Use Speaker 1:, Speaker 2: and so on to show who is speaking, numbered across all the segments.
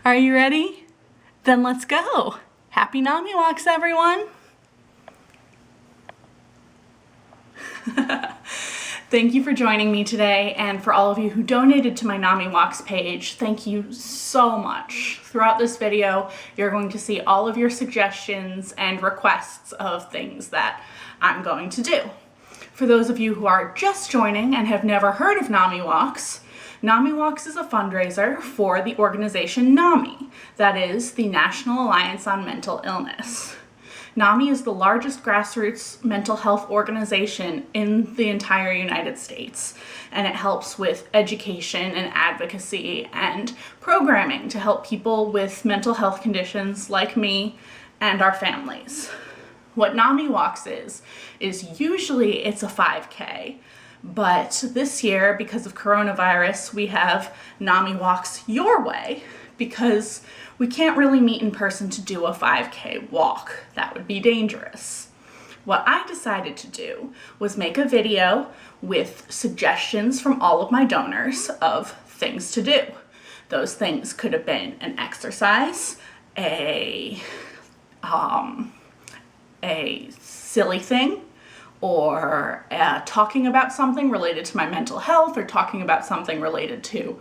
Speaker 1: Are you ready? Then let's go. Happy NAMIWalks, everyone. Thank you for joining me today, and for all of you who donated to my NAMIWalks page, thank you so much. Throughout this video, you're going to see all of your suggestions and requests of things that I'm going to do. For those of you who are just joining and have never heard of NAMIWalks, NAMIWalks is a fundraiser for the organization NAMI, that is the National Alliance on Mental Illness. NAMI is the largest grassroots mental health organization in the entire United States, and it helps with education and advocacy and programming to help people with mental health conditions like me and our families. What NAMIWalks is usually it's a 5K, but this year, because of coronavirus, we have NAMIWalks Your Way, because we can't really meet in person to do a 5K walk. That would be dangerous. What I decided to do was make a video with suggestions from all of my donors of things to do. Those things could have been an exercise, a silly thing, or talking about something related to my mental health, or talking about something related to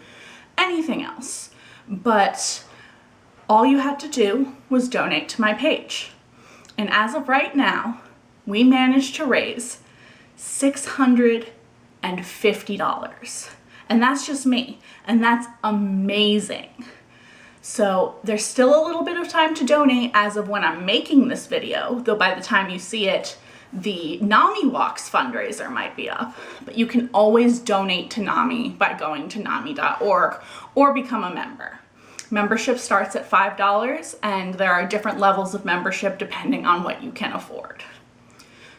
Speaker 1: anything else. But all you had to do was donate to my page. And as of right now, we managed to raise $650. And that's just me. And that's amazing. So there's still a little bit of time to donate as of when I'm making this video, though by the time you see it, the NAMIWalks fundraiser might be up. But you can always donate to NAMI by going to nami.org or become a member. Membership starts at $5, and there are different levels of membership depending on what you can afford.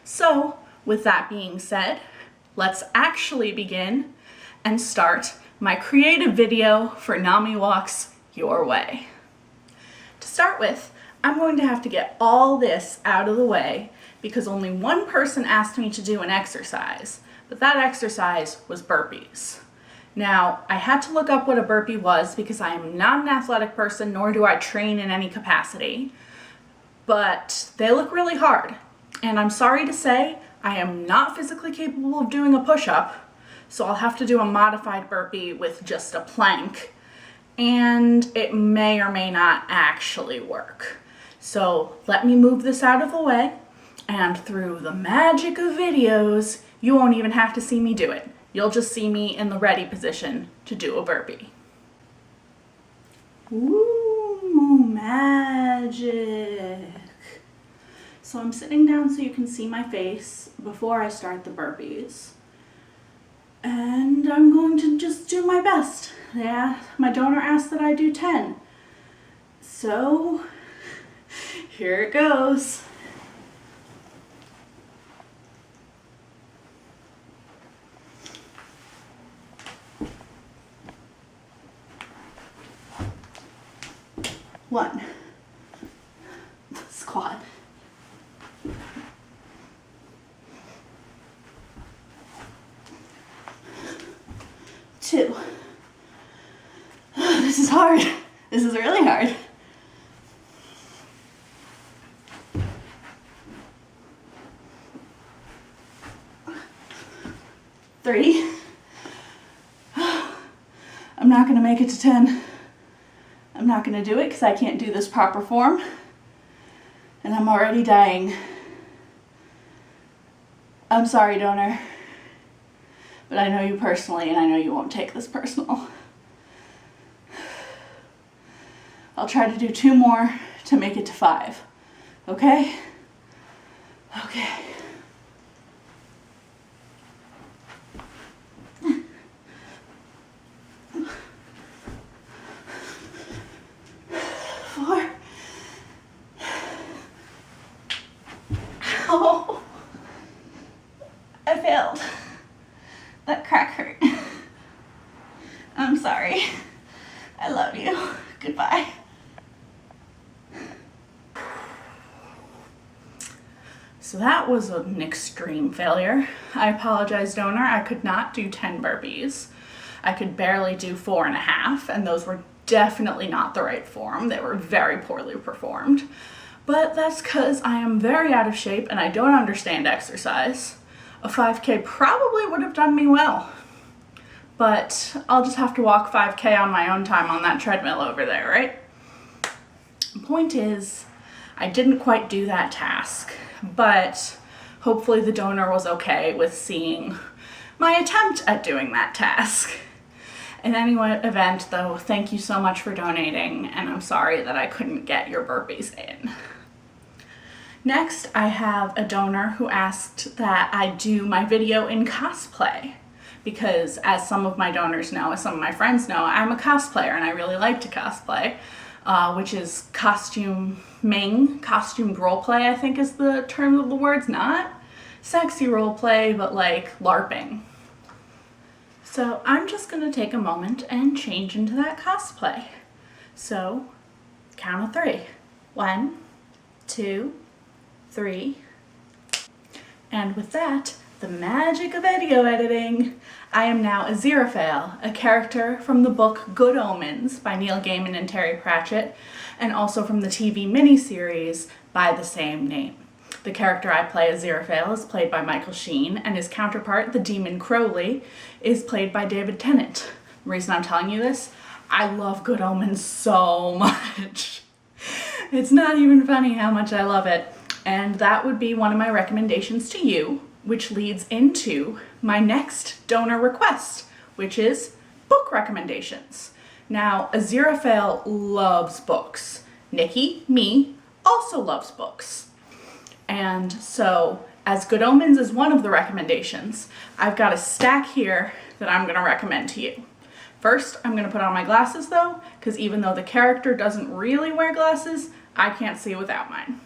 Speaker 1: So, with that being said, let's actually begin and start my creative video for NAMIWalks Your Way. To start with, I'm going to have to get all this out of the way because only one person asked me to do an exercise, but that exercise was burpees. Now, I had to look up what a burpee was because I am not an athletic person, nor do I train in any capacity, but they look really hard. And I'm sorry to say, I am not physically capable of doing a push-up, so I'll have to do a modified burpee with just a plank, and it may or may not actually work. So let me move this out of the way, and through the magic of videos, you won't even have to see me do it. You'll just see me in the ready position to do a burpee. Ooh, magic. So I'm sitting down so you can see my face before I start the burpees. And I'm going to just do my best. Yeah, my donor asked that I do 10. So, here it goes. One, squat. Two. This is hard. This is really hard. Three. I'm not gonna make it to 10. I'm not going to do it because I can't do this proper form, and I'm already dying. I'm sorry, donor, but I know you personally, and I know you won't take this personal. I'll try to do 2 more to make it to 5, okay? Okay. Oh, I failed. That crack hurt. I'm sorry. I love you. Goodbye. So that was an extreme failure. I apologize, donor. I could not do 10 burpees. I could barely do 4.5, and those were definitely not the right form. They were very poorly performed. But that's because I am very out of shape and I don't understand exercise. A 5K probably would have done me well. But I'll just have to walk 5K on my own time on that treadmill over there, right? The point is, I didn't quite do that task, but hopefully the donor was okay with seeing my attempt at doing that task. In any event, though, thank you so much for donating, and I'm sorry that I couldn't get your burpees in. Next, I have a donor who asked that I do my video in cosplay, because as some of my donors know, as some of my friends know, I'm a cosplayer and I really like to cosplay, which is costume roleplay, I think is the term of the words, not sexy roleplay, but like LARPing. So I'm just gonna take a moment and change into that cosplay. So, count of 3. 1, 2, 3. And with that, the magic of video editing, I am now Aziraphale, a character from the book Good Omens by Neil Gaiman and Terry Pratchett, and also from the TV miniseries by the same name. The character I play, Aziraphale, is played by Michael Sheen, and his counterpart, the demon Crowley, is played by David Tennant. The reason I'm telling you this, I love Good Omens so much. It's not even funny how much I love it. And that would be one of my recommendations to you, which leads into my next donor request, which is book recommendations. Now, Aziraphale loves books. Nikki, me, also loves books. And so, as Good Omens is one of the recommendations, I've got a stack here that I'm going to recommend to you. First, I'm going to put on my glasses though, because even though the character doesn't really wear glasses, I can't see without mine.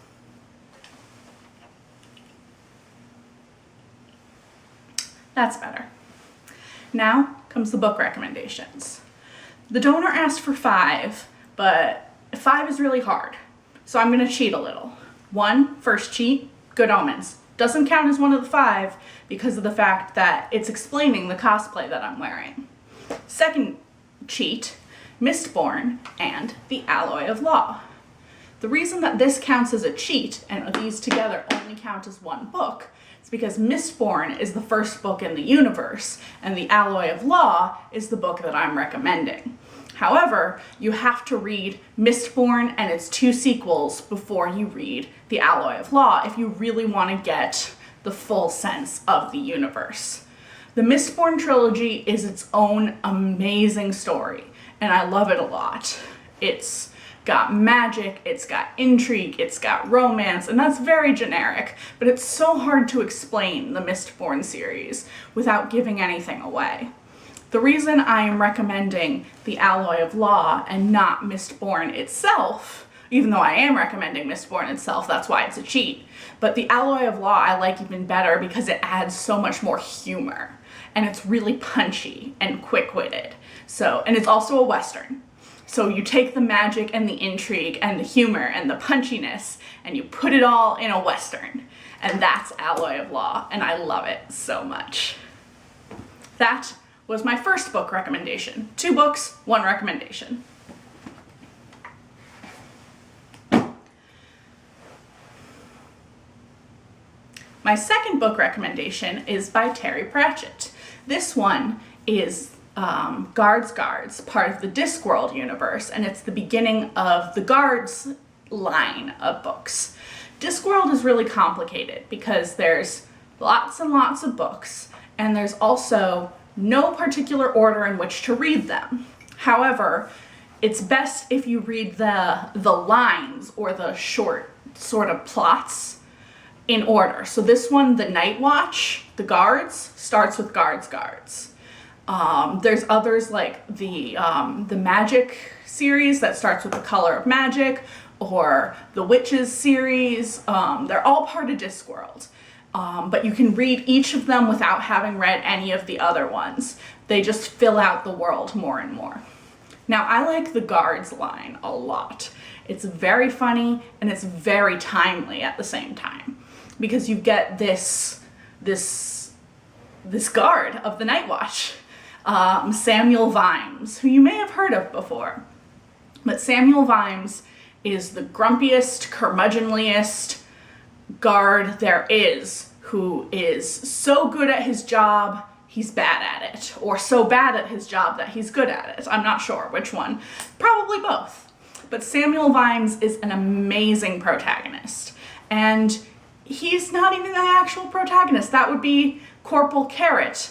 Speaker 1: That's better. Now comes the book recommendations. The donor asked for 5, but 5 is really hard, so I'm going to cheat a little. First cheat, Good Omens. Doesn't count as one of the 5 because of the fact that it's explaining the cosplay that I'm wearing. Second cheat, Mistborn and The Alloy of Law. The reason that this counts as a cheat and these together only count as one book is because Mistborn is the first book in the universe and The Alloy of Law is the book that I'm recommending. However, you have to read Mistborn and its 2 sequels before you read The Alloy of Law if you really want to get the full sense of the universe. The Mistborn trilogy is its own amazing story, and I love it a lot. It's got magic, it's got intrigue, it's got romance, and that's very generic, but it's so hard to explain the Mistborn series without giving anything away. The reason I am recommending The Alloy of Law and not Mistborn itself, even though I am recommending Mistborn itself, that's why it's a cheat, but The Alloy of Law I like even better because it adds so much more humor, and it's really punchy and quick-witted. And it's also a Western. So you take the magic and the intrigue and the humor and the punchiness and you put it all in a Western. And that's Alloy of Law, and I love it so much. That was my first book recommendation. 2 books, 1 recommendation. My second book recommendation is by Terry Pratchett. This one is Guards, part of the Discworld universe, and it's the beginning of the Guards line of books. Discworld is really complicated because there's lots and lots of books, and there's also no particular order in which to read them. However, it's best if you read the lines or the short sort of plots in order. So this one, The Night Watch, The Guards, starts with Guards. There's others like the Magic series that starts with The Color of Magic, or the Witches series. They're all part of Discworld. But you can read each of them without having read any of the other ones. They just fill out the world more and more. Now, I like the Guards line a lot. It's very funny and it's very timely at the same time, because you get this guard of the Night Watch, Samuel Vimes, who you may have heard of before. But Samuel Vimes is the grumpiest, curmudgeonliest guard there is, who is so good at his job, he's bad at it, or so bad at his job that he's good at it. I'm not sure which one. Probably both. But Samuel Vimes is an amazing protagonist. And he's not even the actual protagonist. That would be Corporal Carrot.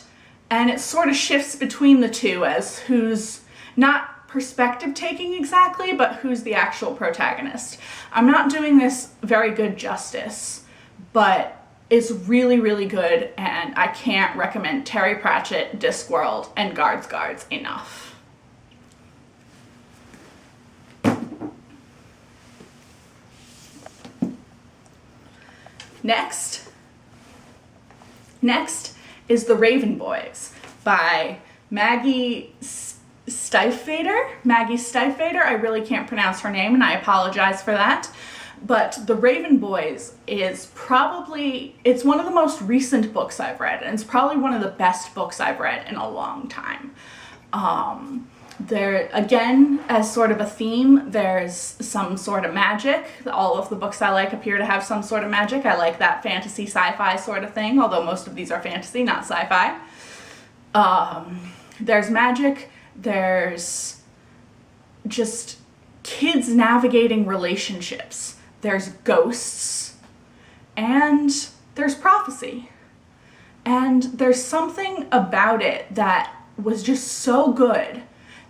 Speaker 1: And it sort of shifts between the two as who's not perspective taking exactly, but who's the actual protagonist. I'm not doing this very good justice, but it's really, really good, and I can't recommend Terry Pratchett, Discworld, and Guards enough. Next is The Raven Boys by Maggie Stiefvater. I really can't pronounce her name, and I apologize for that. But The Raven Boys is it's one of the most recent books I've read, and it's probably one of the best books I've read in a long time. There, again, as sort of a theme, there's some sort of magic. All of the books I like appear to have some sort of magic. I like that fantasy sci-fi sort of thing, although most of these are fantasy, not sci-fi. There's magic, there's just kids navigating relationships, there's ghosts, and there's prophecy. And there's something about it that was just so good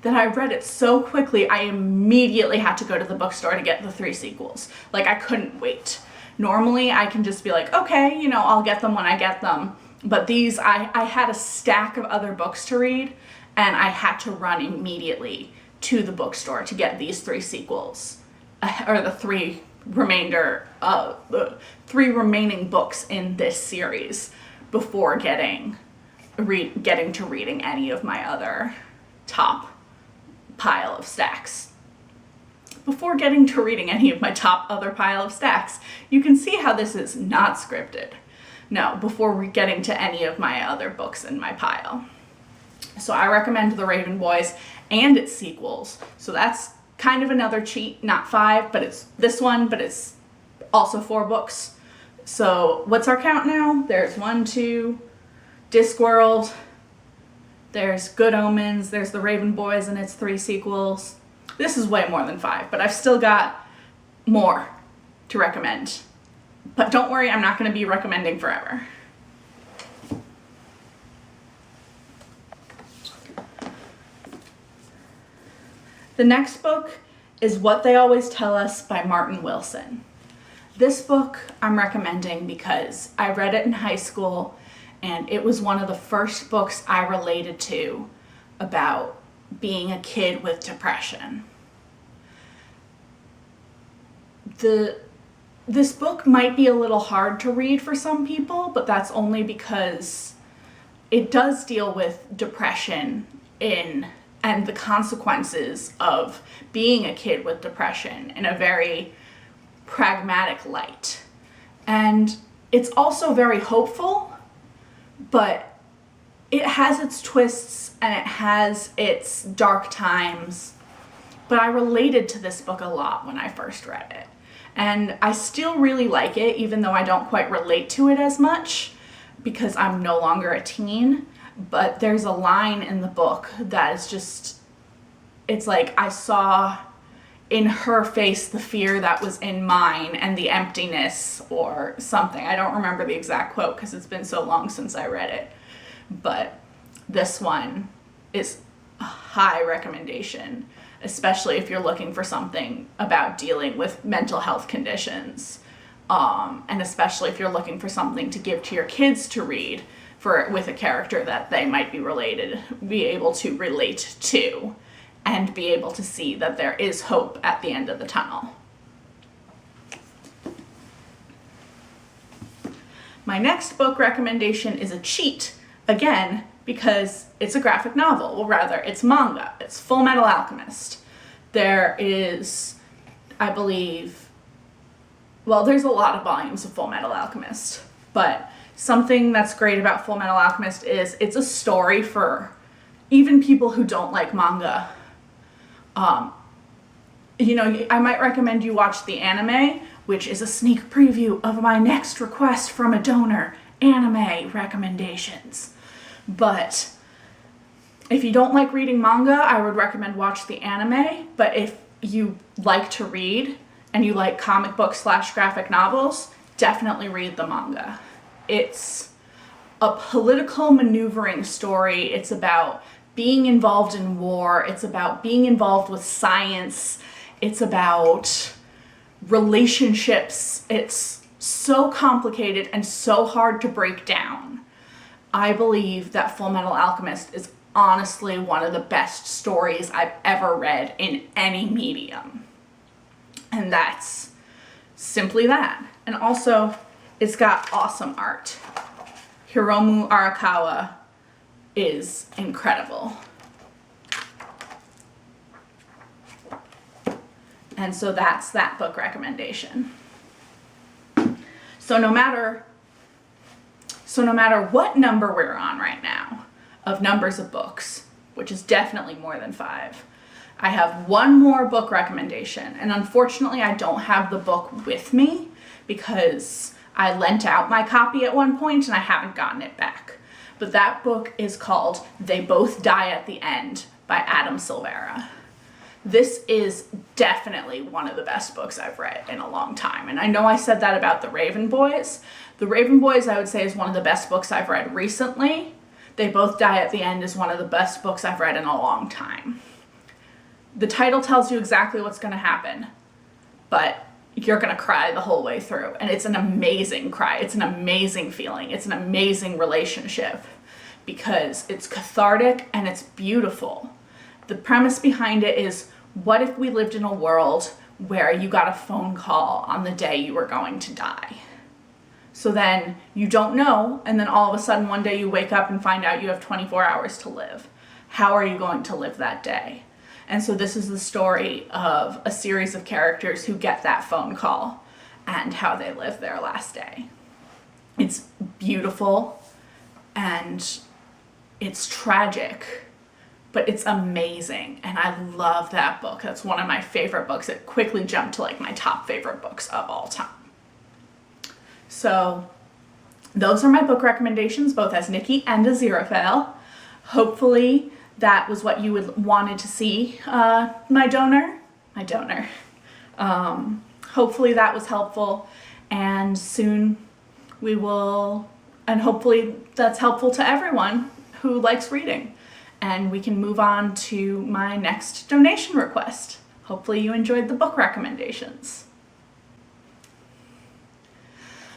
Speaker 1: that I read it so quickly, I immediately had to go to the bookstore to get the 3 sequels. Like, I couldn't wait. Normally, I can just be like, okay, I'll get them when I get them. But these, I had a stack of other books to read, and I had to run immediately to the bookstore to get these 3 sequels, or the 3 remaining books in this series before getting to reading any of my other top pile of stacks. Before getting to reading any of my top other pile of stacks, you can see how this is not scripted. No, before getting to any of my other books in my pile. So I recommend The Raven Boys and its sequels. So that's kind of another cheat, not 5, but it's this one, but it's also 4 books. So what's our count now? There's 1, 2, Discworld, there's Good Omens, there's The Raven Boys and its 3 sequels. This is way more than 5, but I've still got more to recommend. But don't worry, I'm not going to be recommending forever. The next book is What They Always Tell Us by Martin Wilson. This book I'm recommending because I read it in high school, and it was one of the first books I related to about being a kid with depression. This book might be a little hard to read for some people, but that's only because it does deal with depression and the consequences of being a kid with depression in a very pragmatic light. And it's also very hopeful, but it has its twists and it has its dark times. But I related to this book a lot when I first read it. And I still really like it, even though I don't quite relate to it as much because I'm no longer a teen. But there's a line in the book that is just, it's like I saw in her face the fear that was in mine and the emptiness or something. I don't remember the exact quote because it's been so long since I read it. But this one is a high recommendation, especially if you're looking for something about dealing with mental health conditions. And especially if you're looking for something to give to your kids to read with a character that they might be able to relate to, and be able to see that there is hope at the end of the tunnel. My next book recommendation is a cheat, again, because it's a graphic novel. Well, rather, it's manga. It's Full Metal Alchemist. There is, I believe, well, there's a lot of volumes of Full Metal Alchemist, but something that's great about Full Metal Alchemist is it's a story for even people who don't like manga. you know, I might recommend you watch the anime, which is a sneak preview of my next request from a donor, anime recommendations. But if you don't like reading manga, I would recommend watch the anime. But if you like to read and you like comic books / graphic novels, definitely read the manga. It's a political maneuvering story. It's about being involved in war. It's about being involved with science. It's about relationships. It's so complicated and so hard to break down. I believe that Full Metal Alchemist is honestly one of the best stories I've ever read in any medium. And that's simply that. And also, it's got awesome art. Hiromu Arakawa is incredible. And so that's that book recommendation. So no matter what number we're on right now of numbers of books, which is definitely more than 5, I have one more book recommendation. And unfortunately, I don't have the book with me because I lent out my copy at one point and I haven't gotten it back. But that book is called They Both Die at the End by Adam Silvera. This is definitely one of the best books I've read in a long time. And I know I said that about The Raven Boys. The Raven Boys, I would say, is one of the best books I've read recently. They Both Die at the End is one of the best books I've read in a long time. The title tells you exactly what's going to happen, but you're going to cry the whole way through. And it's an amazing cry. It's an amazing feeling. It's an amazing relationship because it's cathartic and it's beautiful. The premise behind it is, what if we lived in a world where you got a phone call on the day you were going to die? So then you don't know, and then all of a sudden one day you wake up and find out you have 24 hours to live. How are you going to live that day? And so this is the story of a series of characters who get that phone call and how they live their last day. It's beautiful and it's tragic, but it's amazing. And I love that book. That's one of my favorite books. It quickly jumped to like my top favorite books of all time. So those are my book recommendations, both as Nikki and as Zerophale. Hopefully that was what you wanted to see, my donor. Hopefully that was helpful, and soon we will, and hopefully that's helpful to everyone who likes reading, and we can move on to my next donation request. Hopefully you enjoyed the book recommendations.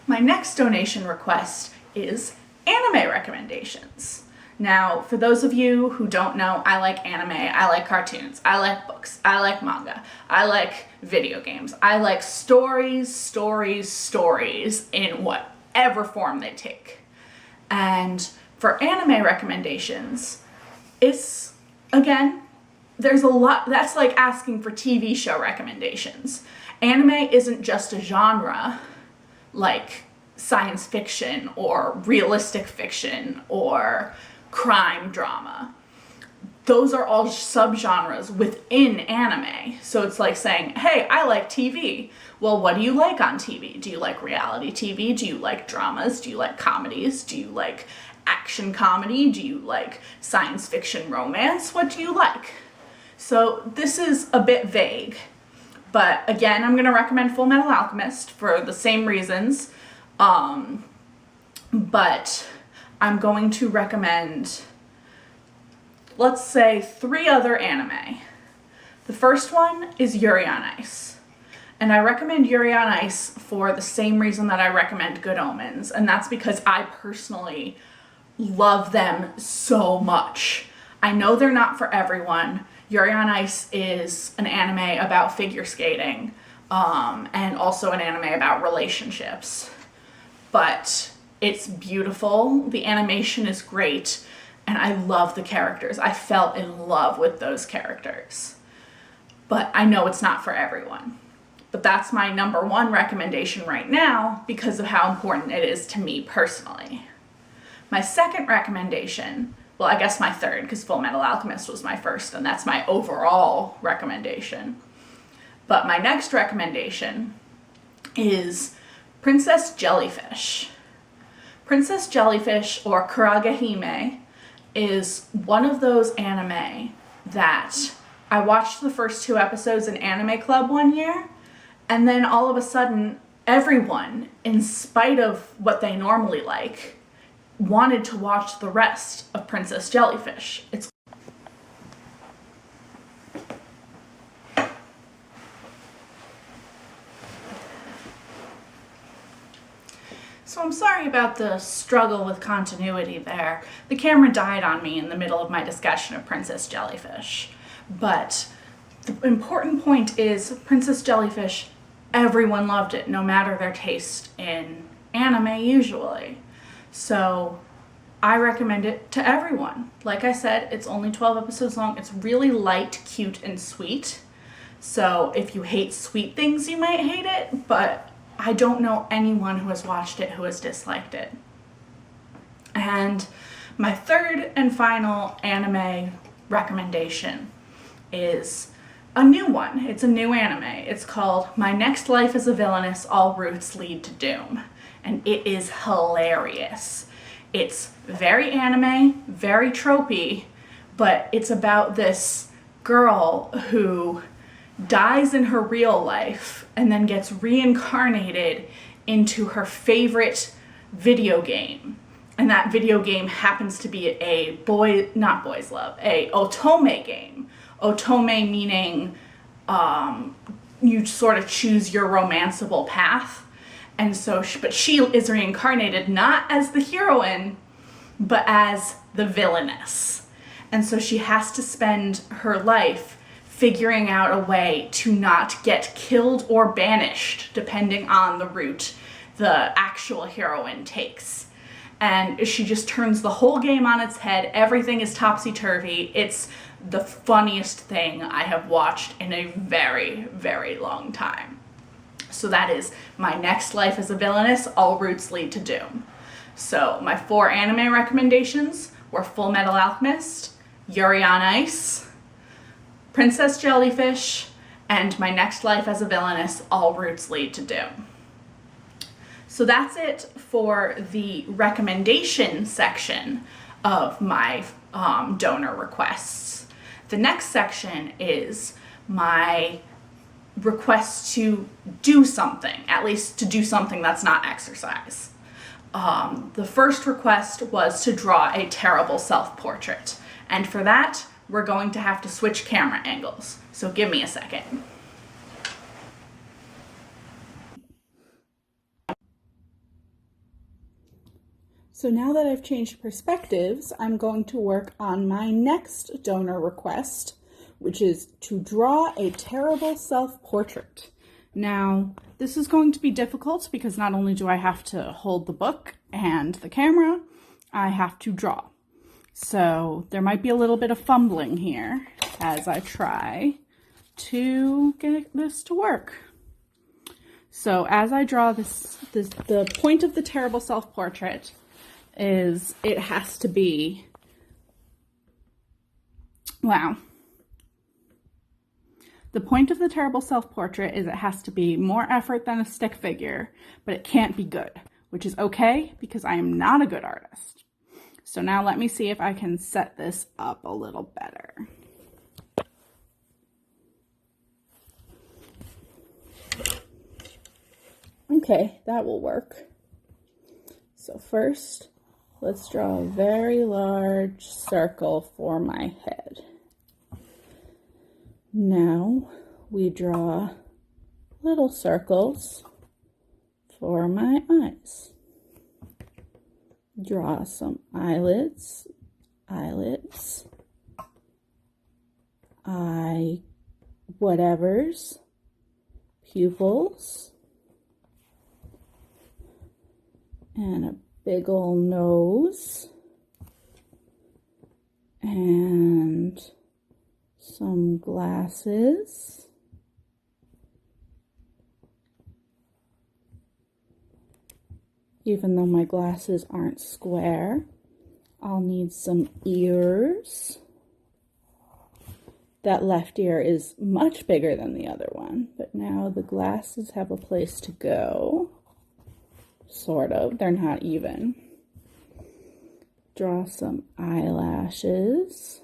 Speaker 1: My next donation request is anime recommendations. Now, for those of you who don't know, I like anime, I like cartoons, I like books, I like manga, I like video games, I like stories in whatever form they take. And for anime recommendations, it's, again, there's a lot, that's like asking for TV show recommendations. Anime isn't just a genre like science fiction or realistic fiction or crime drama. Those are all subgenres within anime. So it's like saying, hey, I like TV. Well, what do you like on TV? Do you like reality TV? Do you like dramas? Do you like comedies? Do you like action comedy? Do you like science fiction romance? What do you like? So this is a bit vague, but again, I'm going to recommend Full Metal Alchemist for the same reasons. But I'm going to recommend, let's say, 3 other anime. The first one is Yuri on Ice. And I recommend Yuri on Ice for the same reason that I recommend Good Omens. And that's because I personally love them so much. I know they're not for everyone. Yuri on Ice is an anime about figure skating, and also an anime about relationships. But it's beautiful, the animation is great, and I love the characters. I fell in love with those characters. But I know it's not for everyone. But that's my number 1 recommendation right now because of how important it is to me personally. My second recommendation, well, I guess my third, because Full Metal Alchemist was my first, and that's my overall recommendation. But my next recommendation is Princess Jellyfish. Princess Jellyfish, or Kuragahime, is one of those anime that I watched the first 2 episodes in Anime Club one year, and then all of a sudden, everyone, in spite of what they normally like, wanted to watch the rest of Princess Jellyfish. So I'm sorry about the struggle with continuity there. The camera died on me in the middle of my discussion of Princess Jellyfish. But the important point is Princess Jellyfish, everyone loved it, no matter their taste in anime usually. So I recommend it to everyone. Like I said, it's only 12 episodes long. It's really light, cute, and sweet. So if you hate sweet things, you might hate it, but I don't know anyone who has watched it who has disliked it. And my third and final anime recommendation is a new one. It's a new anime. It's called My Next Life as a Villainess, All Routes Lead to Doom. And it is hilarious. It's very anime, very tropey, but it's about this girl who dies in her real life and then gets reincarnated into her favorite video game. And that video game happens to be a not boys love, a otome game. Otome meaning you sort of choose your romanceable path. And so, but she is reincarnated not as the heroine, but as the villainess. And so she has to spend her life figuring out a way to not get killed or banished, depending on the route the actual heroine takes. And she just turns the whole game on its head. Everything is topsy-turvy. It's the funniest thing I have watched in a very, very long time. So that is My Next Life as a Villainess, All Routes Lead to Doom. So my 4 anime recommendations were Full Metal Alchemist, Yuri on Ice, Princess Jellyfish, and My Next Life as a Villainess, All Routes Lead to Doom. So that's it for the recommendation section of my donor requests. The next section is my request to do something, at least to do something that's not exercise. The first request was to draw a terrible self-portrait, and for that, we're going to have to switch camera angles. So give me a second. So now that I've changed perspectives, I'm going to work on my next donor request, which is to draw a terrible self-portrait. Now, this is going to be difficult because not only do I have to hold the book and the camera, I have to draw. So there might be a little bit of fumbling here as I try to get this to work. So as I draw this, the point of the terrible self-portrait is it has to be, wow. The point of the terrible self-portrait is it has to be more effort than a stick figure, but it can't be good, which is okay because I am not a good artist. So now let me see if I can set this up a little better. Okay, that will work. So first, let's draw a very large circle for my head. Now we draw little circles for my eyes. Draw some eyelids, eye whatevers, pupils, and a big ol' nose, and some glasses, even though my glasses aren't square. I'll need some ears That left ear is much bigger than the other one, but now the glasses have a place to go. Sort of. They're not even. Draw some eyelashes.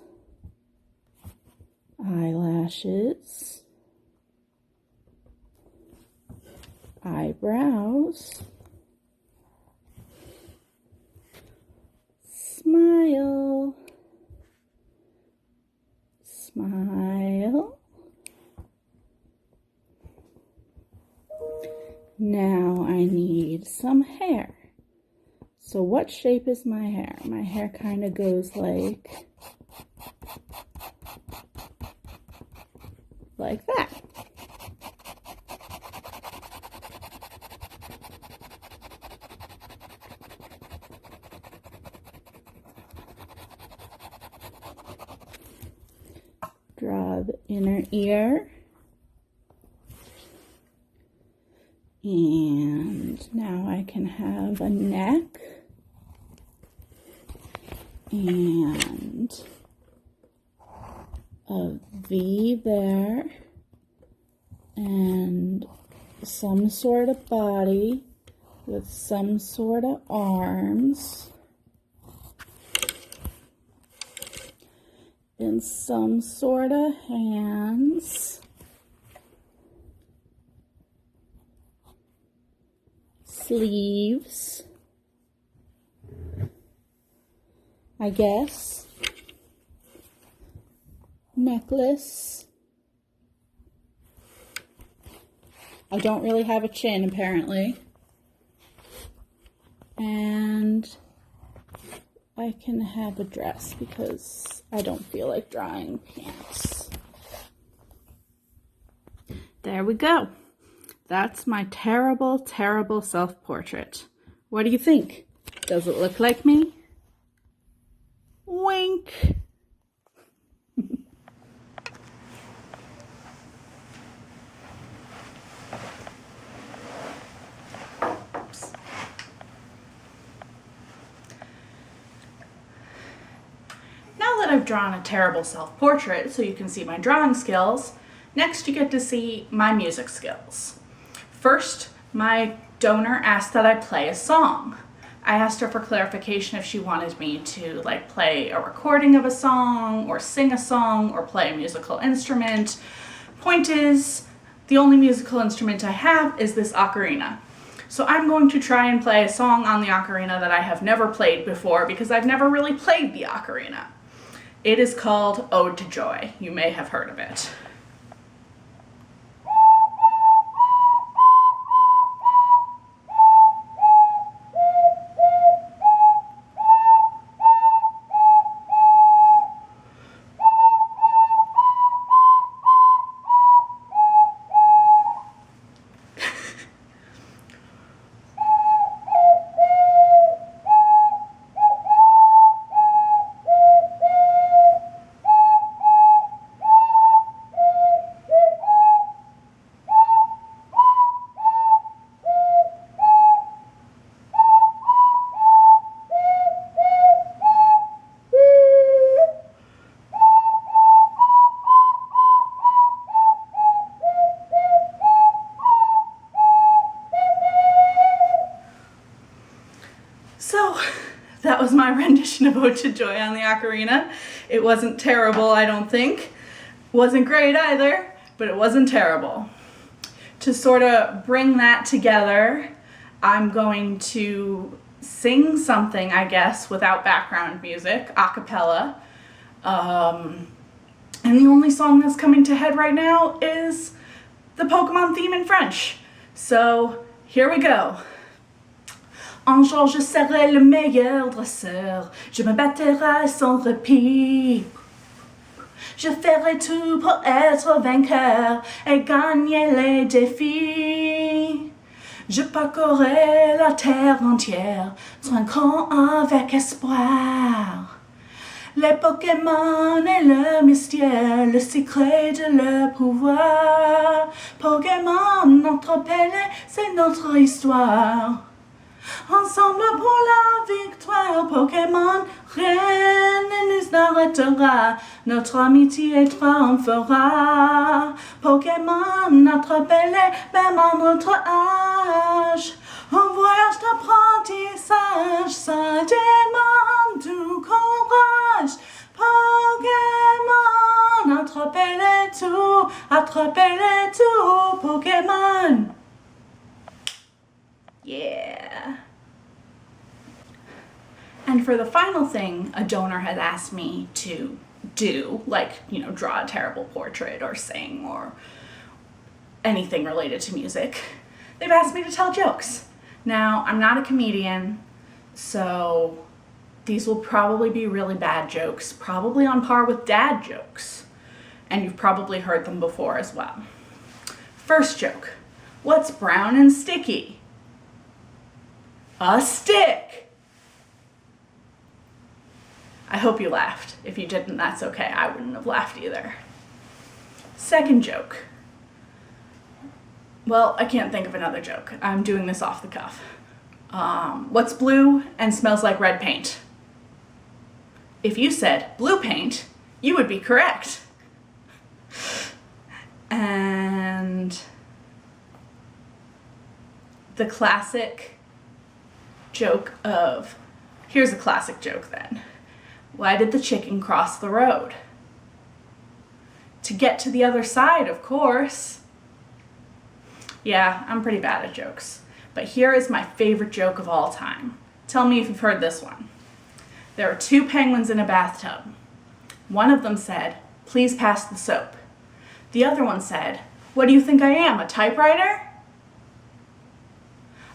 Speaker 1: Eyelashes. Eyebrows. Smile. Smile. Now I need some hair. So what shape is my hair? My hair kind of goes like that. Draw the inner ear. And now I can have a neck and a V there and some sort of body with some sort of arms and some sort of hands. Sleeves, I guess, necklace. I don't really have a chin apparently, and I can have a dress because I don't feel like drawing pants. There we go. That's my terrible, terrible self-portrait. What do you think? Does it look like me? Wink! Oops. Now that I've drawn a terrible self-portrait so you can see my drawing skills, next you get to see my music skills. First, my donor asked that I play a song. I asked her for clarification if she wanted me to play a recording of a song or sing a song or play a musical instrument. Point is, the only musical instrument I have is this ocarina. So I'm going to try and play a song on the ocarina that I have never played before because I've never really played the ocarina. It is called Ode to Joy. You may have heard of it. So that was my rendition of Ode to Joy on the ocarina. It wasn't terrible, I don't think. Wasn't great either, but it wasn't terrible. To sort of bring that together, I'm going to sing something, I guess, without background music, a cappella. And the only song that's coming to head right now is the Pokemon theme in French. So here we go. Un jour je serai le meilleur dresseur, je me battrai sans répit. Je ferai tout pour être vainqueur et gagner les défis. Je parcourrai la terre entière, trinquant avec espoir. Les Pokémon et le mystère, le secret de leur pouvoir. Pokémon, notre palais, c'est notre histoire. Ensemble pour la victoire, Pokémon, rien ne nous arrête. s'arrêtera, notre amitié triomphera. Pokémon, attrapez-les, même à notre âge. Un voyage d'apprentissage, ça demande du courage. Pokémon, attrapez-les tous, Pokémon. Yeah. And for the final thing a donor has asked me to do, like, draw a terrible portrait or sing or anything related to music, they've asked me to tell jokes. Now, I'm not a comedian, so these will probably be really bad jokes, probably on par with dad jokes. And you've probably heard them before as well. First joke, what's brown and sticky? A stick. I hope you laughed. If you didn't, that's okay. I wouldn't have laughed either. Second joke. Well, I can't think of another joke. I'm doing this off the cuff. What's blue and smells like red paint? If you said blue paint, you would be correct. And the classic joke of, here's a classic joke then. Why did the chicken cross the road? To get to the other side, of course. Yeah, I'm pretty bad at jokes. But here is my favorite joke of all time. Tell me if you've heard this one. There are two penguins in a bathtub. One of them said, "Please pass the soap." The other one said, "What do you think I am, a typewriter?"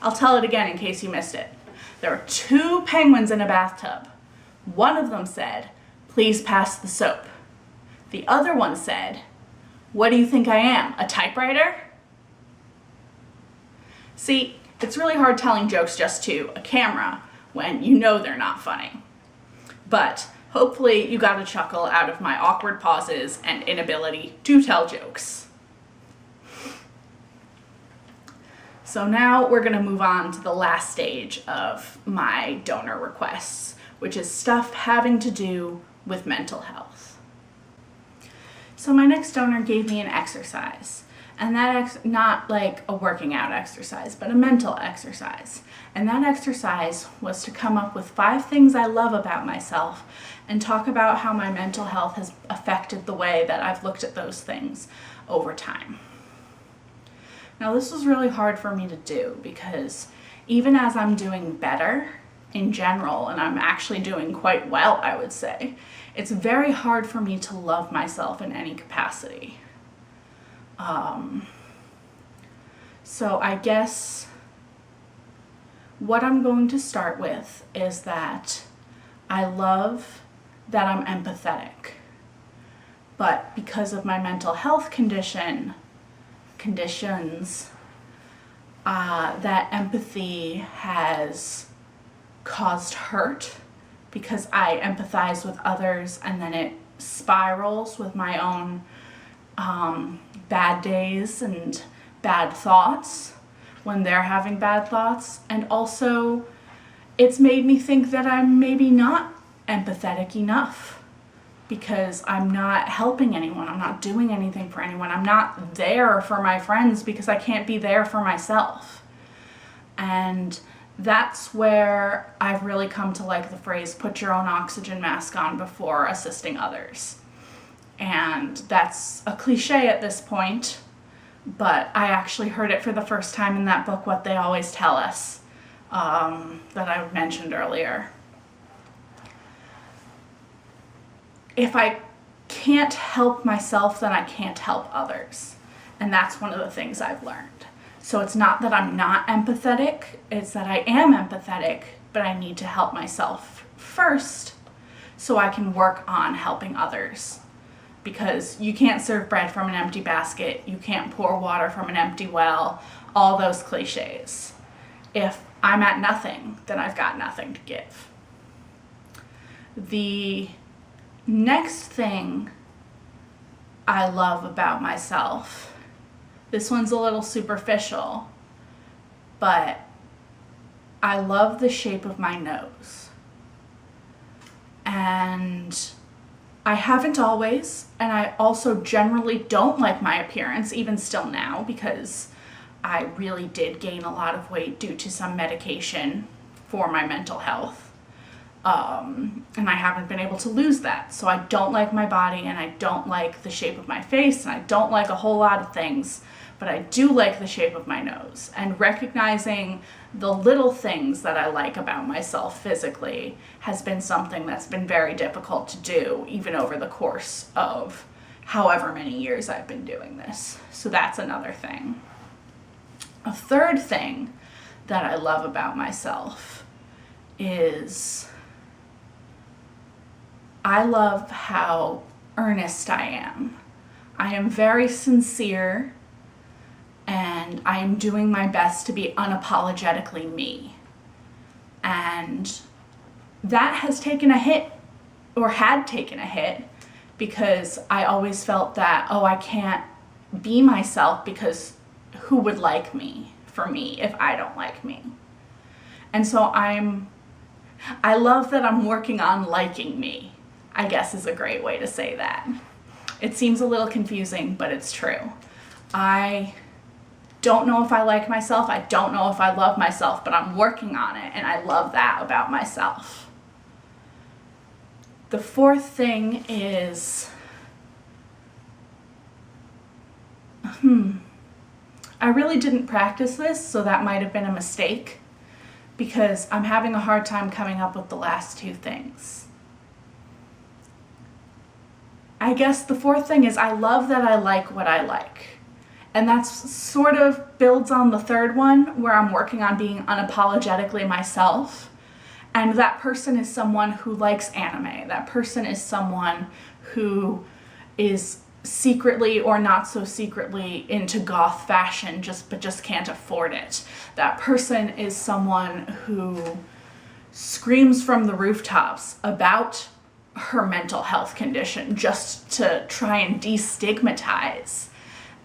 Speaker 1: I'll tell it again in case you missed it. There are two penguins in a bathtub. One of them said, "Please pass the soap." The other one said, "What do you think I am, a typewriter?" See, it's really hard telling jokes just to a camera when you know they're not funny. But hopefully you got a chuckle out of my awkward pauses and inability to tell jokes. So now we're going to move on to the last stage of my donor requests, which is stuff having to do with mental health. So my next donor gave me an exercise, and that not like a working out exercise, but a mental exercise. And that exercise was to come up with 5 things I love about myself and talk about how my mental health has affected the way that I've looked at those things over time. Now, this was really hard for me to do because even as I'm doing better in general, and I'm actually doing quite well, I would say, it's very hard for me to love myself in any capacity. So I guess what I'm going to start with is that I love that I'm empathetic, but because of my mental health conditions, that empathy has caused hurt because I empathize with others and then it spirals with my own bad days and bad thoughts when they're having bad thoughts. And also it's made me think that I'm maybe not empathetic enough because I'm not helping anyone. I'm not doing anything for anyone. I'm not there for my friends because I can't be there for myself. And that's where I've really come to like the phrase, put your own oxygen mask on before assisting others. And that's a cliche at this point, but I actually heard it for the first time in that book, What They Always Tell Us, that I mentioned earlier. If I can't help myself, then I can't help others. And that's one of the things I've learned. So it's not that I'm not empathetic, it's that I am empathetic, but I need to help myself first so I can work on helping others. Because you can't serve bread from an empty basket, you can't pour water from an empty well, all those cliches. If I'm at nothing, then I've got nothing to give. The next thing I love about myself, this one's a little superficial, but I love the shape of my nose. And I haven't always, and I also generally don't like my appearance, even still now, because I really did gain a lot of weight due to some medication for my mental health. And I haven't been able to lose that. So I don't like my body, and I don't like the shape of my face, and I don't like a whole lot of things, but I do like the shape of my nose. And recognizing the little things that I like about myself physically has been something that's been very difficult to do, even over the course of however many years I've been doing this. So that's another thing. A third thing that I love about myself is I love how earnest I am. I am very sincere, and I am doing my best to be unapologetically me. And that has taken a hit, or had taken a hit, because I always felt that, oh, I can't be myself because who would like me for me if I don't like me? And so I love that I'm working on liking me, I guess is a great way to say that. It seems a little confusing, but it's true. I don't know if I like myself. I don't know if I love myself, but I'm working on it, and I love that about myself. The fourth thing is, I really didn't practice this, so that might have been a mistake, because I'm having a hard time coming up with the last two things. I guess the fourth thing is I love that I like what I like. And that's sort of builds on the third one, where I'm working on being unapologetically myself. And that person is someone who likes anime. That person is someone who is secretly or not so secretly into goth fashion, but just can't afford it. That person is someone who screams from the rooftops about her mental health condition just to try and destigmatize.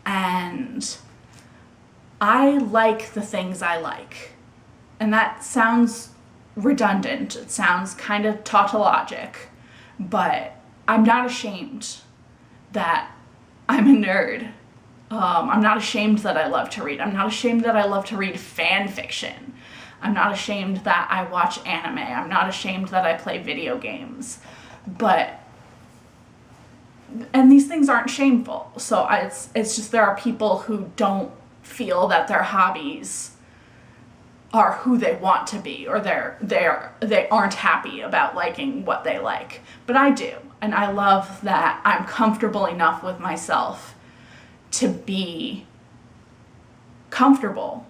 Speaker 1: And I like the things I like. And that sounds redundant. It sounds kind of tautologic, but I'm not ashamed that I'm a nerd. I'm not ashamed that I love to read. I'm not ashamed that I love to read fan fiction. I'm not ashamed that I watch anime. I'm not ashamed that I play video games. And these things aren't shameful. So it's just there are people who don't feel that their hobbies are who they want to be, or they aren't happy about liking what they like. But I do, and I love that I'm comfortable enough with myself to be comfortable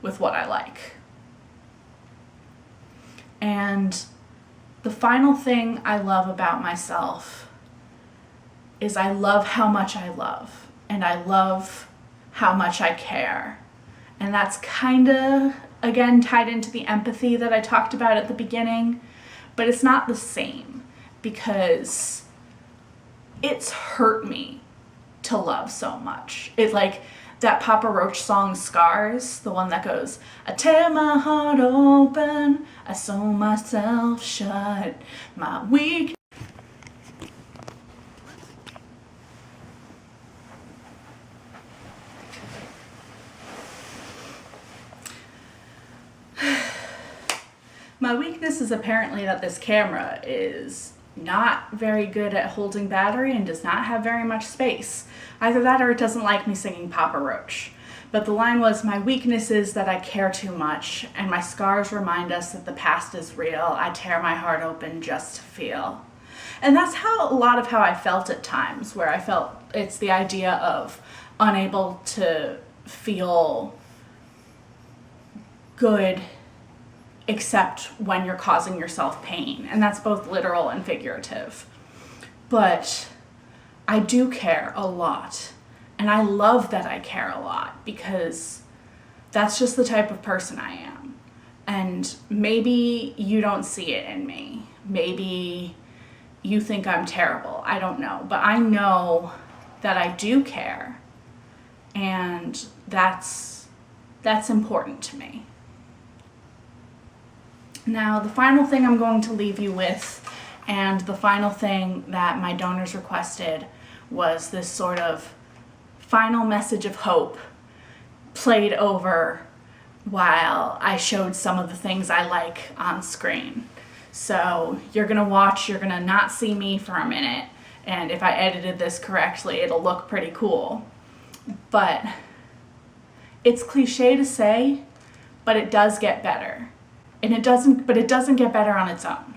Speaker 1: with what I like. And the final thing I love about myself is I love how much I love, and I love how much I care. And that's kind of, again, tied into the empathy that I talked about at the beginning, but it's not the same, because it's hurt me to love so much. It's like that Papa Roach song, Scars, the one that goes, I tear my heart open, I sew myself shut, my weak. My weakness is apparently that this camera is not very good at holding battery and does not have very much space. Either that or it doesn't like me singing Papa Roach. But the line was, my weakness is that I care too much, and my scars remind us that the past is real. I tear my heart open just to feel. And that's a lot of how I felt at times, where I felt it's the idea of unable to feel good except when you're causing yourself pain. And that's both literal and figurative. But I do care a lot. And I love that I care a lot, because that's just the type of person I am. And maybe you don't see it in me. Maybe you think I'm terrible. I don't know. But I know that I do care. And that's important to me. Now, the final thing I'm going to leave you with And the final thing that my donors requested was this sort of final message of hope played over while I showed some of the things I like on screen. So you're gonna watch, you're gonna not see me for a minute, and if I edited this correctly, it'll look pretty cool. But it's cliche to say, but it does get better. And it doesn't get better on its own.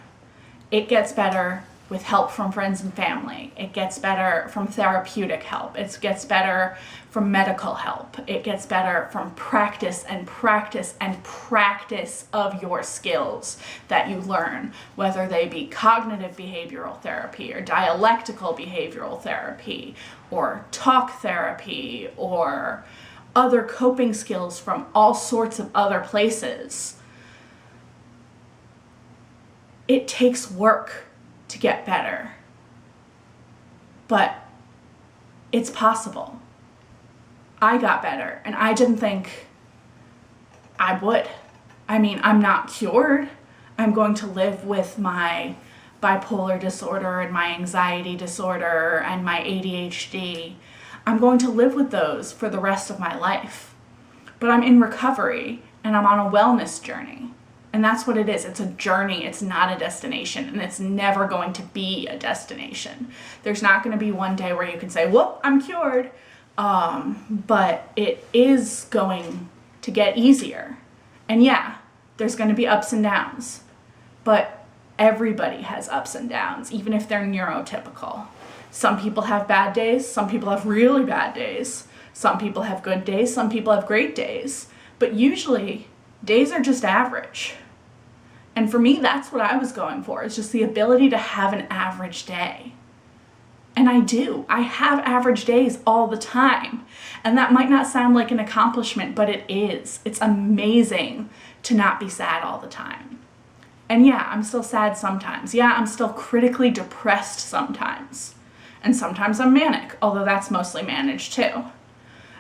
Speaker 1: It gets better with help from friends and family. It gets better from therapeutic help. It gets better from medical help. It gets better from practice and practice and practice of your skills that you learn, whether they be cognitive behavioral therapy or dialectical behavioral therapy or talk therapy or other coping skills from all sorts of other places. It takes work to get better, but it's possible. I got better, and I didn't think I would. I mean, I'm not cured. I'm going to live with my bipolar disorder and my anxiety disorder and my ADHD. I'm going to live with those for the rest of my life. But I'm in recovery, and I'm on a wellness journey. And that's what it is. It's a journey. It's not a destination. And it's never going to be a destination. There's not going to be one day where you can say, whoop, I'm cured. But it is going to get easier. And yeah, there's going to be ups and downs. But everybody has ups and downs, even if they're neurotypical. Some people have bad days. Some people have really bad days. Some people have good days. Some people have great days. But usually, days are just average. And for me, that's what I was going for. It's just the ability to have an average day. And I do. I have average days all the time. And that might not sound like an accomplishment, but it is. It's amazing to not be sad all the time. And yeah, I'm still sad sometimes. Yeah, I'm still critically depressed sometimes. And sometimes I'm manic, although that's mostly managed too.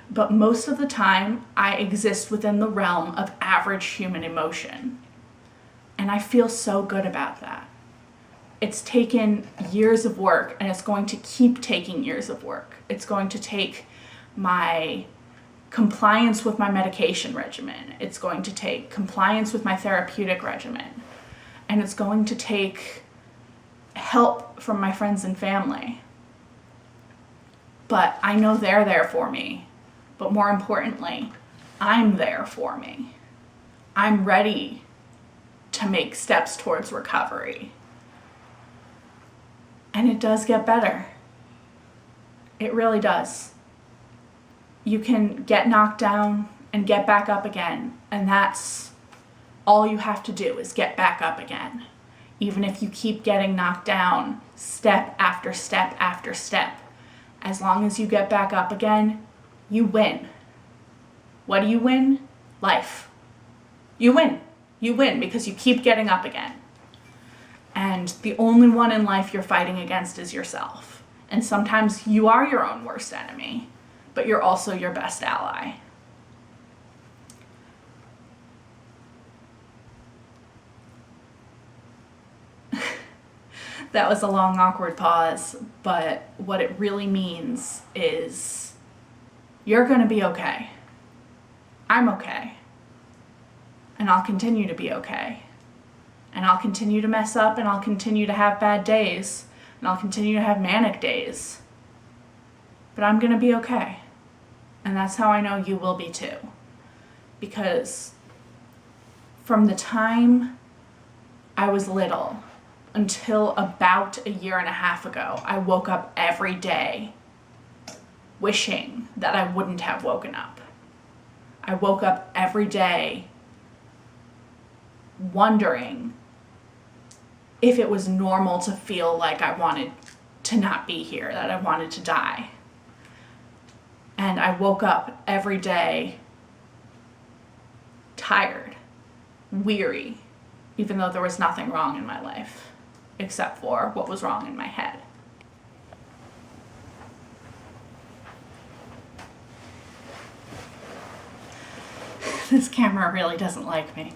Speaker 1: But most of the time, I exist within the realm of average human emotion. And I feel so good about that. It's taken years of work, and it's going to keep taking years of work. It's going to take my compliance with my medication regimen. It's going to take compliance with my therapeutic regimen. And it's going to take help from my friends and family. But I know they're there for me. But more importantly, I'm there for me. I'm ready to make steps towards recovery. And it does get better. It really does. You can get knocked down and get back up again. And that's all you have to do is get back up again. Even if you keep getting knocked down step after step after step. As long as you get back up again, you win. What do you win? Life. You win. You win because you keep getting up again. And the only one in life you're fighting against is yourself. And sometimes you are your own worst enemy, but you're also your best ally. That was a long, awkward pause, but what it really means is you're going to be okay. I'm okay. And I'll continue to be okay. And I'll continue to mess up, and I'll continue to have bad days, and I'll continue to have manic days. But I'm going to be okay. And that's how I know you will be too. Because from the time I was little until about a year and a half ago, I woke up every day wishing that I wouldn't have woken up. I woke up every day wondering if it was normal to feel like I wanted to not be here, that I wanted to die. And I woke up every day tired, weary, even though there was nothing wrong in my life, except for what was wrong in my head. This camera really doesn't like me.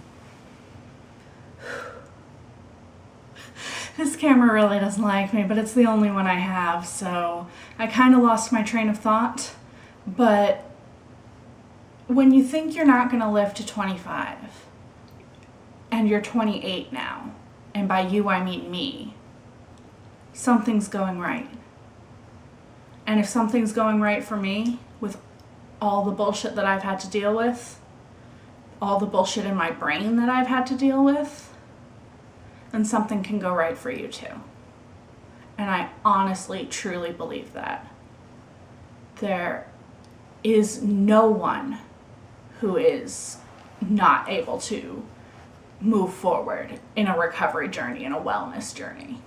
Speaker 1: This camera really doesn't like me, but it's the only one I have, so I kind of lost my train of thought. But when you think you're not going to live to 25, and you're 28 now, and by you I mean me, something's going right. And if something's going right for me, with all the bullshit that I've had to deal with, all the bullshit in my brain that I've had to deal with, then something can go right for you too. And I honestly, truly believe that. There is no one who is not able to move forward in a recovery journey, in a wellness journey.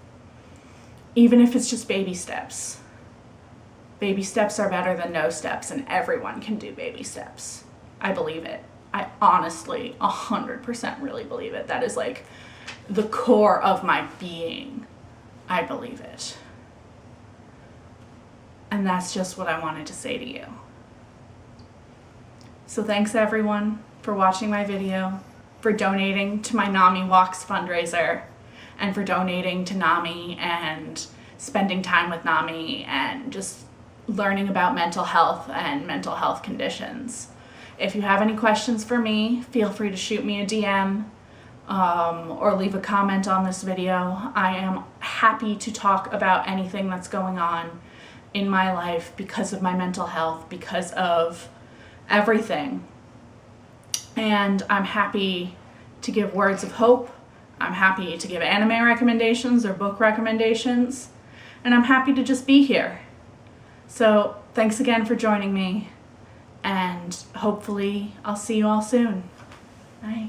Speaker 1: Even if it's just baby steps. Baby steps are better than no steps, and everyone can do baby steps. I believe it. I honestly, 100% really believe it. That is like the core of my being. I believe it. And that's just what I wanted to say to you. So thanks everyone for watching my video, for donating to my NAMIWalks fundraiser, and for donating to NAMI and spending time with NAMI and just learning about mental health and mental health conditions. If you have any questions for me, feel free to shoot me a DM or leave a comment on this video. I am happy to talk about anything that's going on in my life because of my mental health, because of everything. And I'm happy to give words of hope. I'm happy to give anime recommendations or book recommendations. And I'm happy to just be here. So thanks again for joining me. And hopefully I'll see you all soon. Bye.